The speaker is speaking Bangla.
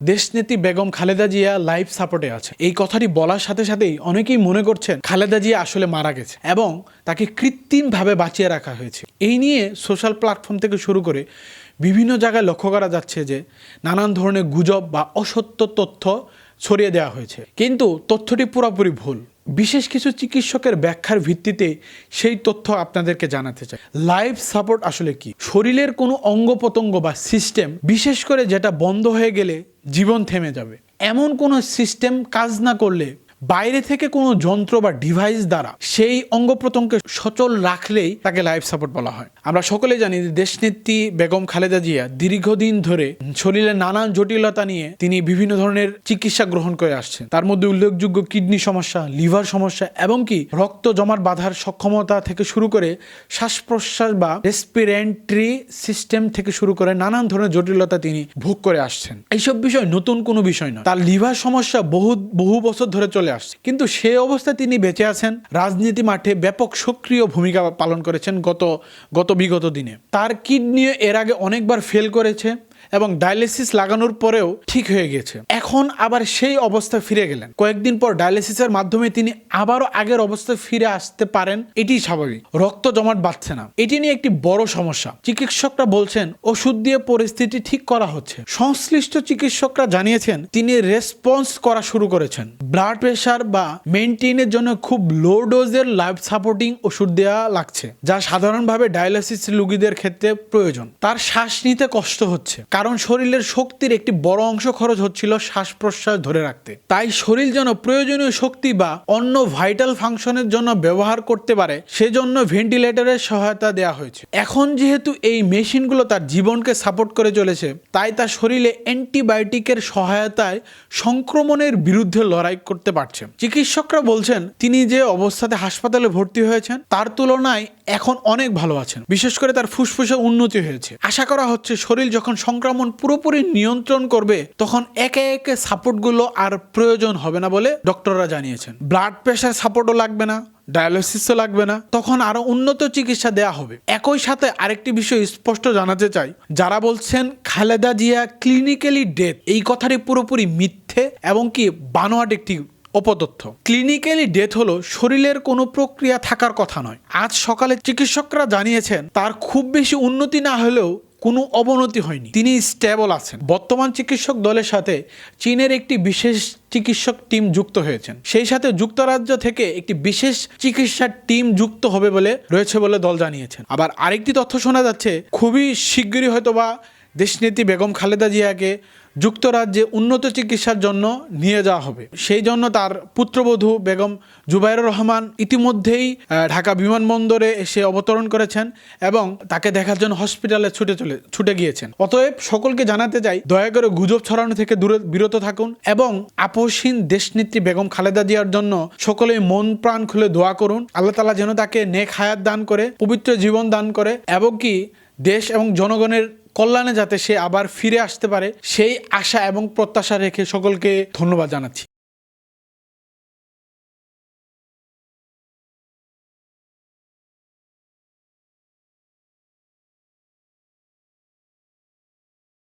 দেশনেত্রী বেগম খালেদা জিয়া লাইফ সাপোর্টে আছে। এই কথাটি বলার সাথে সাথেই অনেকেই মনে করছেন খালেদা জিয়া আসলে মারা গেছে এবং তাকে কৃত্রিমভাবে বাঁচিয়ে রাখা হয়েছে। এই নিয়ে সোশ্যাল প্ল্যাটফর্ম থেকে শুরু করে বিভিন্ন জায়গায় লক্ষ্য করা যাচ্ছে যে নানান ধরনের গুজব বা অসত্য তথ্য ছড়িয়ে দেওয়া হয়েছে, কিন্তু তথ্যটি পুরোপুরি ভুল। বিশেষ কিছু চিকিৎসকের ব্যাখ্যার ভিত্তিতে সেই তথ্য আপনাদেরকে জানাতে চাই। লাইফ সাপোর্ট আসলে কি? শরীরের কোনো অঙ্গ প্রত্যঙ্গ বা সিস্টেম, বিশেষ করে যেটা বন্ধ হয়ে গেলে জীবন থেমে যাবে, এমন কোনো সিস্টেম কাজ না করলে বাইরে থেকে কোনো যন্ত্র বা ডিভাইস দ্বারা সেই অঙ্গ প্রত্যঙ্গকে সচল রাখলেই তাকে লাইফ সাপোর্ট বলা হয়। আমরা সকলে জানি যে দেশনেত্রী বেগম খালেদা জিয়া দীর্ঘদিন ধরে শরীরের নানান জটিলতা নিয়ে তিনি বিভিন্ন ধরনের চিকিৎসা গ্রহণ করে আসছেন। তার মধ্যে উল্লেখযোগ্য কিডনি সমস্যা, লিভার সমস্যা এবং কি রক্ত জমাট বাঁধার সক্ষমতা থেকে শুরু করে শ্বাস প্রশ্বাস বা রেসপিরেটরি সিস্টেম থেকে শুরু করে নানান ধরনের জটিলতা তিনি ভোগ করে আসছেন। এইসব বিষয় নতুন কোনো বিষয় নয়। তার লিভার সমস্যা বহু বছর ধরে চলে আসছে, কিন্তু সেই অবস্থায় তিনি বেঁচে আছেন। রাজনীতি মাঠে ব্যাপক সক্রিয় ভূমিকা পালন করেছেন বিগত দিনে। তার কিডনিও এর আগে অনেকবার ফেল করেছে এবং ডায়ালিসিস লাগানোর পরেও ঠিক হয়ে গেছে। এখন আবার সেই অবস্থায় ফিরে গেলেন। কয়েকদিন পর ডায়ালিসিসের মাধ্যমে তিনি আবারও আগের অবস্থায় ফিরে আসতে পারেন, এটি স্বাভাবিক। রক্ত জমাট বাঁধছে না, এটি নিয়ে একটি বড় সমস্যা। চিকিৎসকরা বলছেন ওষুধ দিয়ে পরিস্থিতি ঠিক করা হচ্ছে। সংশ্লিষ্ট চিকিৎসকরা জানিয়েছেন তিনি রেসপন্স করা শুরু করেছেন। ব্লাড প্রেশার বা মেইনটেইনের জন্য খুব লো ডোজের লাইফ সাপোর্টিং ওষুধ দেওয়া লাগছে, যা সাধারণভাবে ডায়ালিসিস রোগীদের ক্ষেত্রে প্রয়োজন। তার শ্বাস নিতে কষ্ট হচ্ছে, কারণ শরীরের শক্তির একটি বড় অংশ খরচ হচ্ছিল শ্বাস প্রশ্বাস ধরে রাখতে। তাই শরীর যেন প্রয়োজনীয় শক্তি বা অন্য ভাইটাল ফাংশনের জন্য ব্যবহার করতে পারে, সেজন্য ভেন্টিলেটরের সহায়তা দেওয়া হয়েছে। এখন যেহেতু এই মেশিনগুলো তার জীবনকে সাপোর্ট করে চলেছে, তাই তার শরীরে অ্যান্টিবায়োটিকের সহায়তায় সংক্রমণের বিরুদ্ধে লড়াই করতে পারছে। চিকিৎসকরা বলছেন তিনি যে অবস্থাতে হাসপাতালে ভর্তি হয়েছেন তার তুলনায় এখন অনেক ভালো আছেন। বিশেষ করে তার ফুসফুসে উন্নতি হয়েছে। আশা করা হচ্ছে শরীর যখন সংক্রমণ পুরোপুরি নিয়ন্ত্রণ করবে, তখন একে একে সাপোর্টগুলো আর প্রয়োজন হবে না বলে ডক্টররা জানিয়েছেন। ব্লাড প্রেশার সাপোর্টও লাগবে না, ডায়ালিসিসও লাগবে না, তখন আরো উন্নত চিকিৎসা দেয়া হবে। একই সাথে আরেকটি বিষয় স্পষ্ট জানাতে চাই, যারা বলছেন খালেদা জিয়া ক্লিনিক্যালি ডেথ, এই কথাটি পুরোপুরি মিথ্যে এবং কি বানোয়াট একটি অপতথ্য। ক্লিনিক্যালি ডেথ হলো শরীরের কোনো প্রক্রিয়া থাকার কথা নয়। আজ সকালে চিকিৎসকরা জানিয়েছেন তার খুব বেশি উন্নতি না হলেও কোনো অবনতি হয়নি, তিনি স্টেবল আছেন। বর্তমান চিকিৎসক দলের সাথে চীনের একটি বিশেষ চিকিৎসক টিম যুক্ত হয়েছেন। সেই সাথে যুক্তরাজ্য থেকে একটি বিশেষ চিকিৎসা টিম যুক্ত হবে রয়েছে বলে দল জানিয়েছেন। আবার আরেকটি তথ্য শোনা যাচ্ছে, খুবই শিগগিরই হয়তোবা দেশনেত্রী বেগম খালেদা জিয়াকে যুক্তরাজ্যে উন্নত চিকিৎসার জন্য নিয়ে যাওয়া হবে। সেই জন্য তার পুত্রবধূ বেগম জুবাইরুর রহমান ইতিমধ্যেই ঢাকা বিমানবন্দরে এসে অবতরণ করেছেন এবং তাকে দেখার জন্য হসপিটালে ছুটে গিয়েছেন। অতএব সকলকে জানাতে চাই, দয়া করে গুজব ছড়ানো থেকে বিরত থাকুন এবং আপসহীন দেশনেত্রী বেগম খালেদা জিয়ার জন্য সকলেই মন প্রাণ খুলে দোয়া করুন। আল্লাহ তাআলা যেন তাকে নেক হায়াত দান করে, পবিত্র জীবন দান করে এবং কি দেশ এবং জনগণের কল্যাণে যাতে সে আবার ফিরে আসতে পারে, সেই আশা এবং প্রত্যাশা রেখে সকলকে ধন্যবাদ জানাচ্ছি।